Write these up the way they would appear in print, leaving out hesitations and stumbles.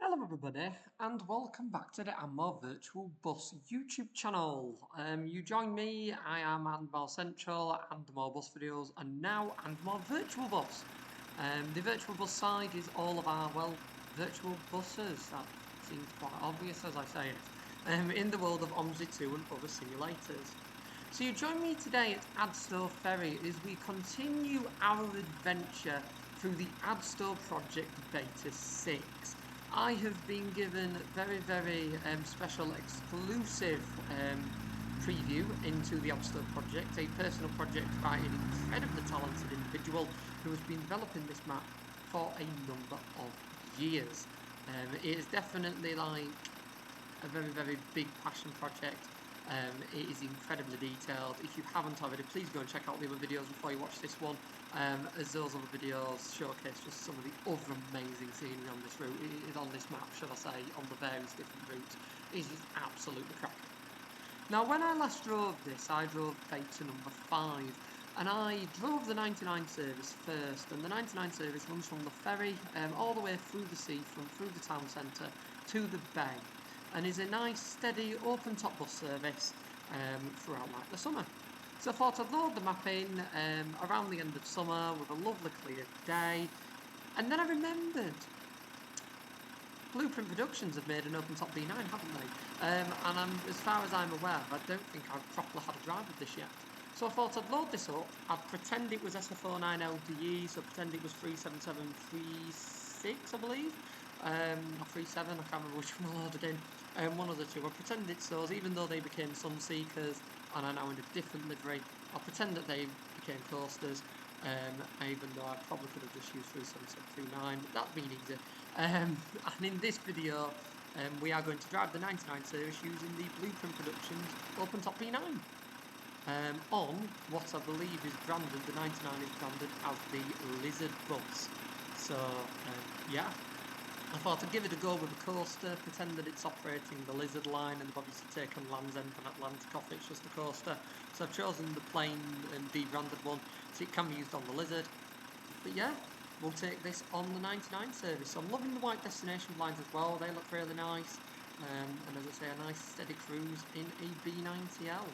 Hello everybody and welcome back to the And More Virtual Bus YouTube channel. You join me, I am And More Central, And More Bus videos, and now And More Virtual Bus. The virtual bus side is all of our, well, virtual buses. That seems quite obvious as I say it. In the world of OMSI 2 and other simulators. So you join me today at Adstow Ferry as we continue our adventure through the Adstow Project Beta 6. I have been given very special exclusive preview into the Adstow project, a personal project by an incredibly talented individual who has been developing this map for a number of years. It is definitely like a very big passion project. It is incredibly detailed. If you haven't already, please go and check out the other videos before you watch this one, as those other videos showcase just some of the other amazing scenery on this route, on this map, should I say, on the various different routes. It's just absolutely cracking. Now, when I last drove this, I drove beta number 5, and I drove the 99 service first, and the 99 service runs from the ferry all the way through the seafront, through the town centre, to the bay, and is a nice, steady, open-top bus service throughout like the summer. So I thought I'd load the map in around the end of summer with a lovely clear day, and then I remembered Blueprint Productions have made an open-top B9, haven't they? And as far as I'm aware, I don't think I've properly had a drive of this yet. So I thought I'd load this up, I'd pretend it was SF09 LDE, so pretend it was 37736, I believe. Or 37, I can't remember which one I loaded in. One of the two. I'll pretend it's those, even though they became Sunseekers and are now in a different livery. I'll pretend that they became Coasters, even though I probably could have just used 37739, but that'd been easy. And in this video, we are going to drive the 99 service using the Blueprint Productions open-top B9. On what I believe is branded, the 99 is branded as the Lizard bus. So, yeah. I thought I'd give it a go with a coaster, pretend that it's operating the Lizard line, and they've obviously taken Land's End from Atlantic off, it's just a coaster. So I've chosen the plain and debranded one, so it can be used on the Lizard. But yeah, we'll take this on the 99 service. So I'm loving the white destination blinds as well, they look really nice. And as I say, a nice steady cruise in a B9TL.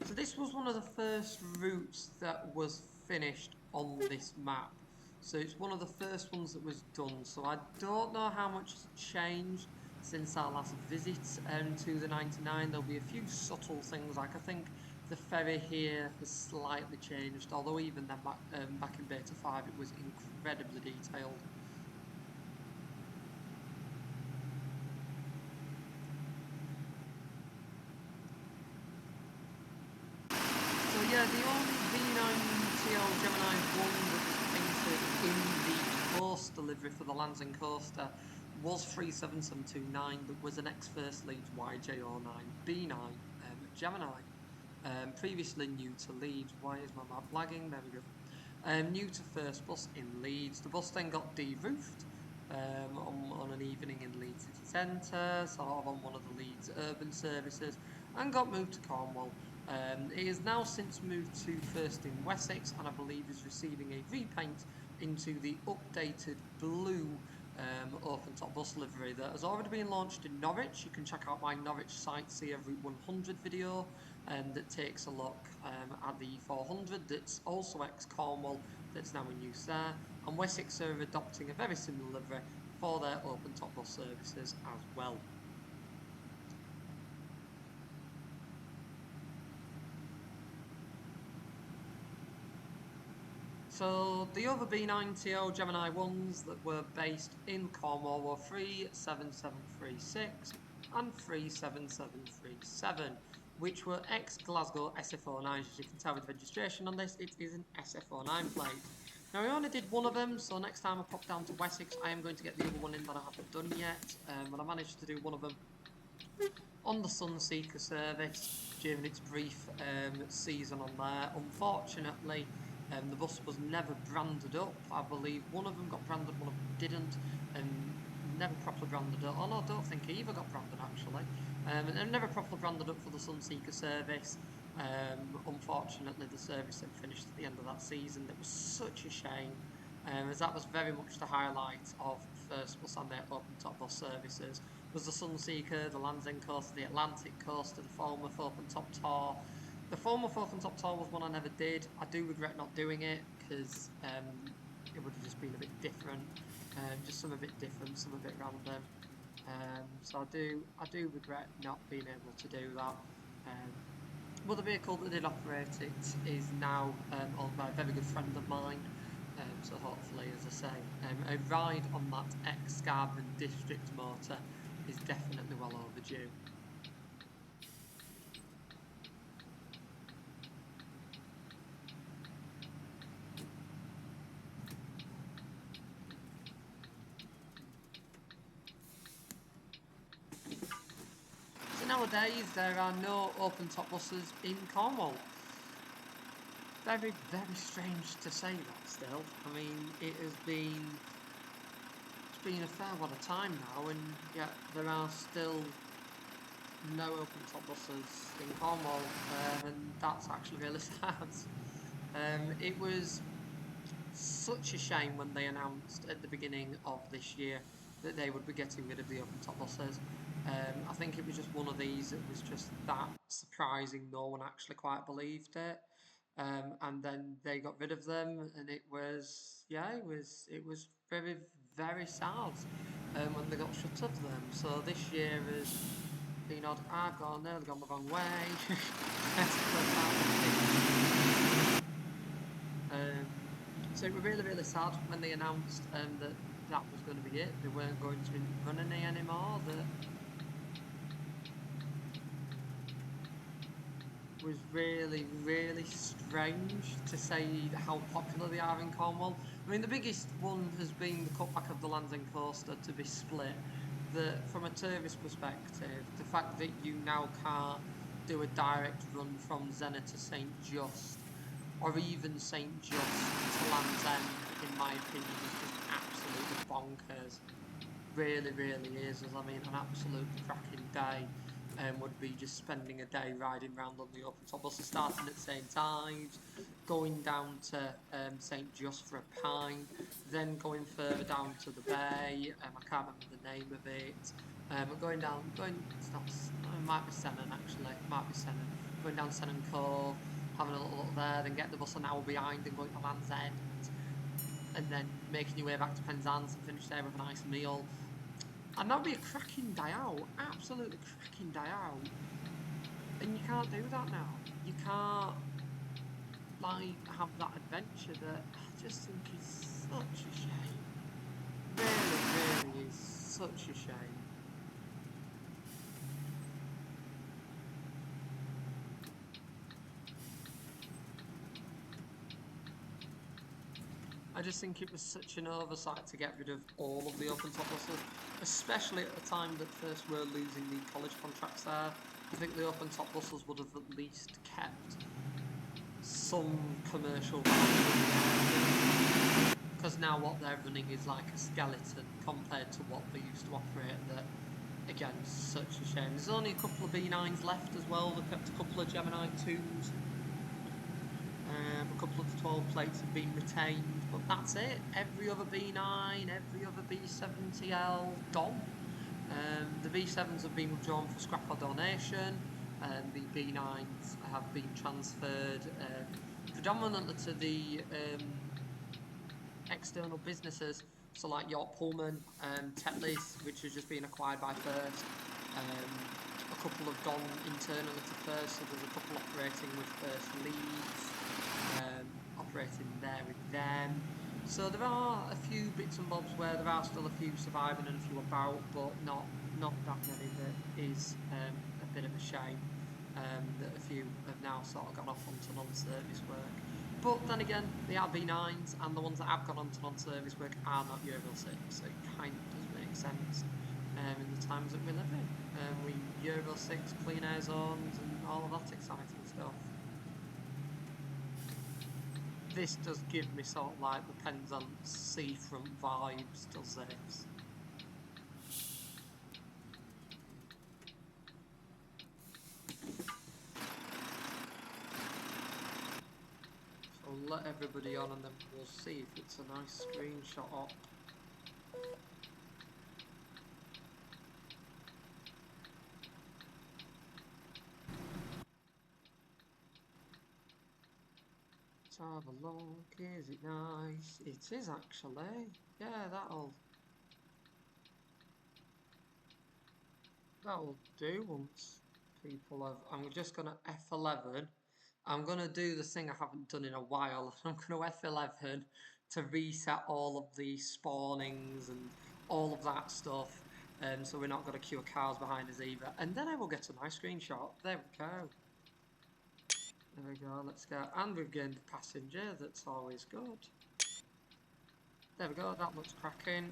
So this was one of the first routes that was finished on this map. So it's one of the first ones that was done. So I don't know how much has changed since our last visit to the 99. There'll be a few subtle things, like I think the ferry here has slightly changed, although even then back in Beta 5 it was incredibly detailed. So yeah, the only B9TL Gemini 1 that was painted in the coaster livery for the Land's End coaster was 37729, that was an ex-First Leeds YJ09 B9 Gemini. Previously new to Leeds. Why is my map lagging? There we go. New to First Bus in Leeds. The bus then got de-roofed on an evening in Leeds City Centre, sort of on one of the Leeds urban services, and got moved to Cornwall. It has now since moved to First in Wessex, and I believe is receiving a repaint into the updated blue open-top bus livery that has already been launched in Norwich. You can check out my Norwich Sightseer Route 100 video that takes a look at the E400 that's also ex-Cornwall, that's now in use there, and Wessex are adopting a very similar livery for their open-top bus services as well. So the other B9TL Gemini 1s that were based in Cornwall were 37736 and 37737, which were ex-Glasgow SF09s. As you can tell with the registration on this, it is an SF09 plate. Now, I only did one of them, so next time I pop down to Wessex, I am going to get the other one in that I haven't done yet, but I managed to do one of them on the Sunseeker service during its brief season on there. Unfortunately, the bus was never branded up. I believe one of them got branded, one of them didn't, and never properly branded up. Oh no, I don't think either got branded actually. And never properly branded up for the Sunseeker service. Unfortunately, the service had finished at the end of that season. That was such a shame. as that was very much the highlight of first bus and their open top bus services. Was the Sunseeker, the Land's End Coaster, the Atlantic Coaster, the Falmouth Open Top Tour. The Falmouth Open Top Tour was one I never did. I do regret not doing it because it would have just been a bit different, just some a bit different, some a bit random. So I do regret not being able to do that. Um, but the vehicle that did operate it is now owned by a very good friend of mine. So hopefully, as I say, a ride on that ex-Scarborough District motor is definitely well overdue. So nowadays there are no open top buses in Cornwall. Very, very strange to say that still. I mean, it's been a fair lot of time now, and yet there are still no open top buses in Cornwall, and that's actually really sad. It was such a shame when they announced at the beginning of this year that they would be getting rid of the open top buses. I think it was just one of these that was just that surprising. No one actually quite believed it, and then they got rid of them, and it was it was very very sad when they got shut of them. So this year has been odd. I've gone there, they've gone the wrong way. Um, so it was really, really sad when they announced that that was going to be it. They weren't going to be running it anymore. That was really, really strange to say how popular they are in Cornwall. I mean, the biggest one has been the cutback of the Land's End Coaster to be split. That from a tourist perspective, the fact that you now can't do a direct run from Zenna to St Just, or even St Just to Land's End, in my opinion, is just absolutely bonkers. Really, really is. As I mean, an absolute cracking day would be just spending a day riding around on the open top buses, starting at St Ives, going down to St Just for a pint, then going further down to the bay. I can't remember the name of it. It's not, it might be Sennen actually, it might be Sennen. Going down Sennen Cove, having a little look there, then get the bus an hour behind and going to Land's End, and then making your way back to Penzance and finish there with a nice meal. And that would be a cracking day out, absolutely cracking day out. And you can't do that now. You can't like have that adventure that I just think is such a shame. Really, really is such a shame. I just think it was such an oversight to get rid of all of the open top buses, especially at the time that first were losing the college contracts there. I think the open top buses would have at least kept some commercial value, because now what they're running is like a skeleton compared to what they used to operate. That again, such a shame. There's only a couple of B9s left as well. They've kept a couple of Gemini 2s. A couple of the 12 plates have been retained, but that's it. Every other B9, every other B7TL gone. The B7s have been withdrawn for scrap or donation. The B9s have been transferred predominantly to the external businesses, so like York Pullman, Tetlis, which has just been acquired by First. A couple have gone internally to First, so there's a couple operating with First Leeds, operating there with them. So there are a few bits and bobs where there are still a few surviving and a few about, but not that many. That is a bit of a shame that a few have now sort of gone off onto non-service work. But then again, the RB9s and the ones that have gone on to non-service work are not Euro 6, so it kind of does make sense in the times that we live in. We Euro 6 clean air zones and all of that exciting stuff. This does give me sort of like the Penzance seafront vibes, does this? So everybody on and then we'll see if it's a nice screenshot up. Let's have a look. Is it nice? It is actually. Yeah, that'll do once people have. I'm just gonna F11. I'm gonna do the thing I haven't done in a while. I'm gonna F11 to reset all of the spawnings and all of that stuff. So we're not gonna queue cars behind us either. And then I will get a nice screenshot. There we go. There we go. Let's go. And we've gained a passenger. That's always good. There we go. That looks cracking.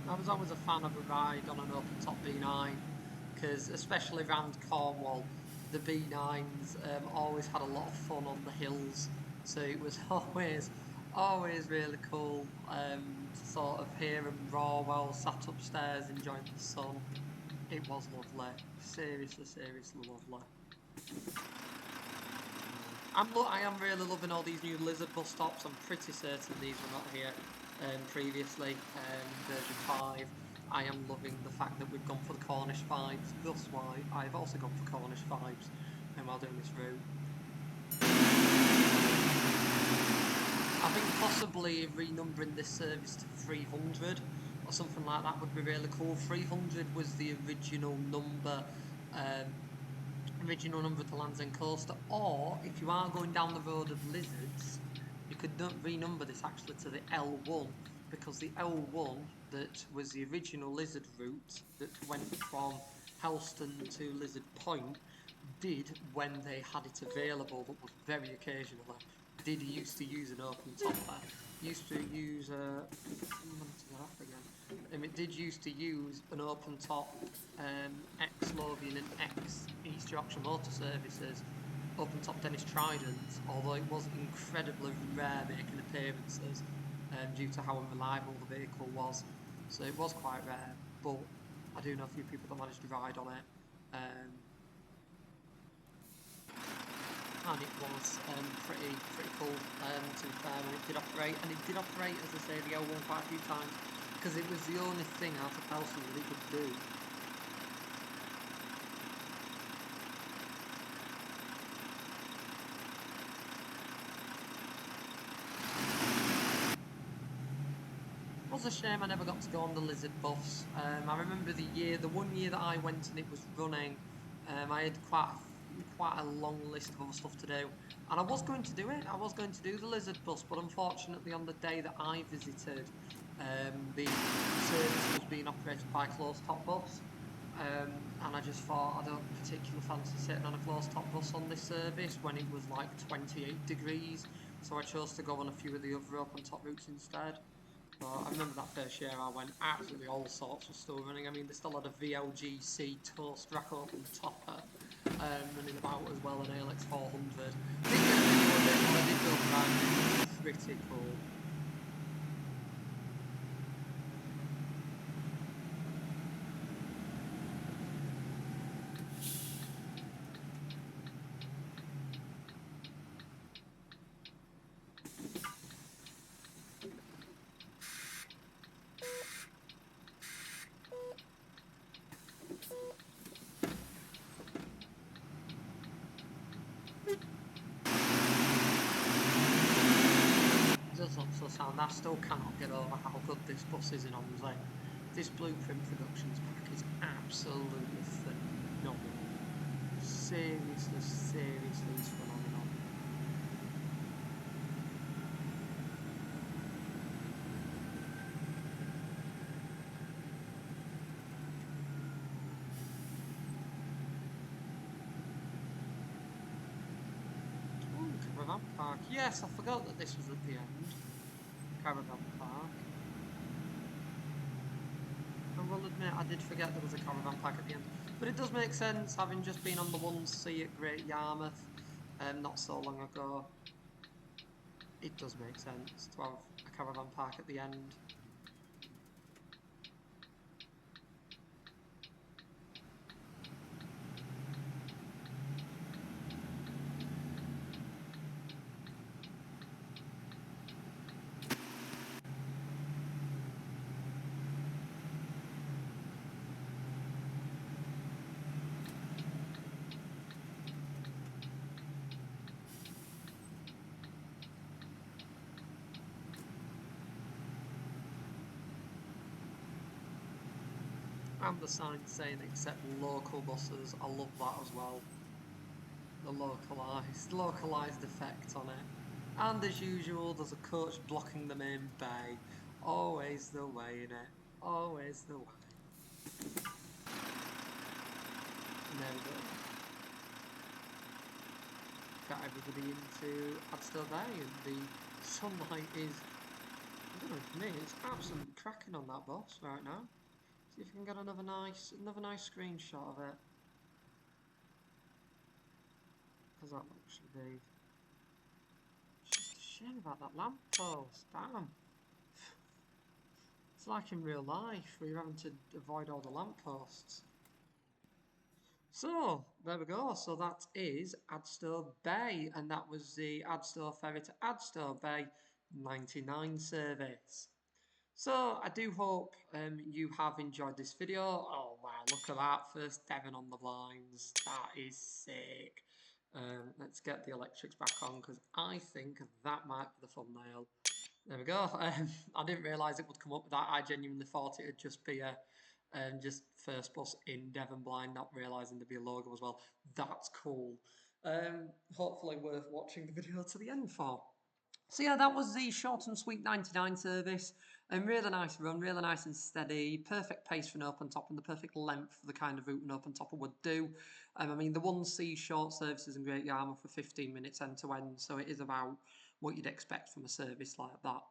I was always a fan of a ride on an open top B9 because, especially around Cornwall, the B9s always had a lot of fun on the hills. So it was always really cool to sort of hear them roar while sat upstairs enjoying the sun. It was lovely, seriously lovely. I am really loving all these new Lizard bus stops. I'm pretty certain these were not here previously, version 5. I am loving the fact that we've gone for the Cornish vibes, thus why I've also gone for Cornish vibes while doing this route. I think possibly renumbering this service to 300 or something like that would be really cool. 300 was the original number of the Land's End Coaster, or if you are going down the road of lizards, you could renumber this actually to the L1, because the L1 that was the original lizard route that went from Helston to Lizard Point did, when they had it available, that was very occasionally, did used to use an open topper. Used to use it did used to use an open top ex-Lothian and ex-East Yorkshire Motor Services open top Dennis Trident, although it was incredibly rare making appearances due to how unreliable the vehicle was. So it was quite rare, but I do know a few people that managed to ride on it. And it was pretty cool to be fair when it did operate, and it did operate, as I say, the L1 quite a few times because it was the only thing out of Helston that it could do. It was a shame I never got to go on the Lizard bus. I remember the 1 year that I went and it was running, I had quite a long list of other stuff to do, and I was going to do it. I was going to do the Lizard bus, but unfortunately on the day that I visited, the service was being operated by a closed top bus, and I just thought I don't particularly fancy sitting on a closed top bus on this service when it was like 28 degrees, so I chose to go on a few of the other open top routes instead. I remember that first year I went, absolutely all sorts were still running. I mean, they still had a VLGC toast rack open topper running about as well, an ALX 400. I did get a video of it, but I did build around it. Pretty cool. Sound. I still cannot get over how good this bus is in OMSI. This Blueprint Productions pack is absolutely phenomenal. Seriously is phenomenal. Ooh, caravan park. Yes, I forgot that this was at the end. Caravan park. I will admit I did forget there was a caravan park at the end, but it does make sense having just been on the 1C at Great Yarmouth not so long ago. It does make sense to have a caravan park at the end. And the sign saying accept local buses. I love that as well. The localised effect on it. And as usual, there's a coach blocking the main bay. Always the way, innit? Always the way. And there we go. Got everybody into Adstow Bay, and the sunlight is, I don't know, for me, it's absolutely cracking on that bus right now. See if we can get another nice screenshot of it. Because that looks be. It's just a shame about that lamppost. Damn. It's like in real life where you're having to avoid all the lampposts. So, there we go. So that is Adstow Bay, and that was the Adstow ferry to Adstow Bay 99 service. So, I do hope you have enjoyed this video. Oh wow, look at that. First Devon on the blinds. That is sick. Let's get the electrics back on because I think that might be the thumbnail. There we go. I didn't realise it would come up with that. I genuinely thought it would just be a just first bus in Devon blind, not realising there'd be a logo as well. That's cool. Hopefully worth watching the video to the end for. So yeah, that was the short and sweet 99 service. Really nice run, really nice and steady. Perfect pace for an open top and the perfect length for the kind of route an open topper would do. I mean, the 1C short services in Great Yarmouth for 15 minutes end to end, so it is about what you'd expect from a service like that.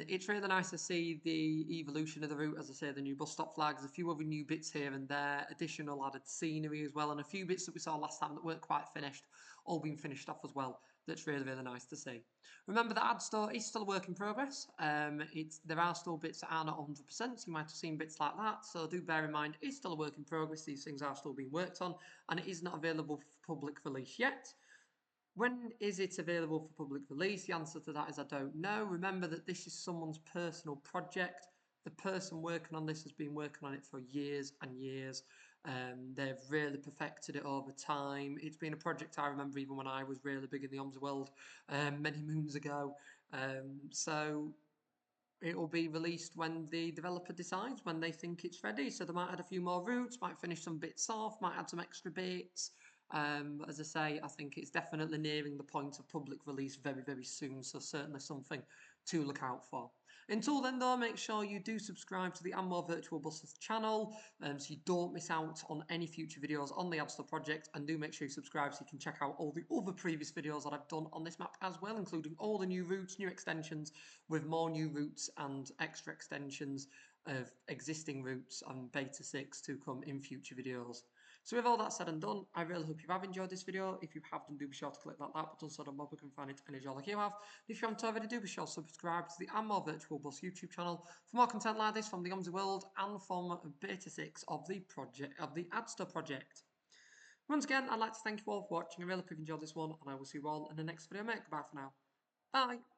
It's really nice to see the evolution of the route, as I say, the new bus stop flags, a few other new bits here and there, additional added scenery as well, and a few bits that we saw last time that weren't quite finished, all being finished off as well. That's really, really nice to see. Remember that Adstow is still a work in progress. There are still bits that are not 100%, so you might have seen bits like that, so do bear in mind it's still a work in progress, these things are still being worked on, and it is not available for public release yet. When is it available for public release? The answer to that is I don't know. Remember that this is someone's personal project. The person working on this has been working on it for years and years. They've really perfected it over time. It's been a project I remember even when I was really big in the OMSI world many moons ago. So it will be released when the developer decides, when they think it's ready. So they might add a few more routes, might finish some bits off, might add some extra bits. As I say, I think it's definitely nearing the point of public release very, very soon, so certainly something to look out for. Until then though, make sure you do subscribe to the And More Virtual Buses channel so you don't miss out on any future videos on the Adstow project, and do make sure you subscribe so you can check out all the other previous videos that I've done on this map as well, including all the new routes, new extensions, with more new routes and extra extensions of existing routes on Beta 6 to come in future videos. So with all that said and done, I really hope you have enjoyed this video. If you have, then do be sure to click that like button so that more people can find it and enjoy like you have. If you haven't already, do be sure to subscribe to the And More Virtual Bus YouTube channel for more content like this from the OMSI world and from Beta 6 of the Adstow project. Once again, I'd like to thank you all for watching. I really hope you've enjoyed this one, and I will see you all in the next video, mate. Goodbye for now. Bye.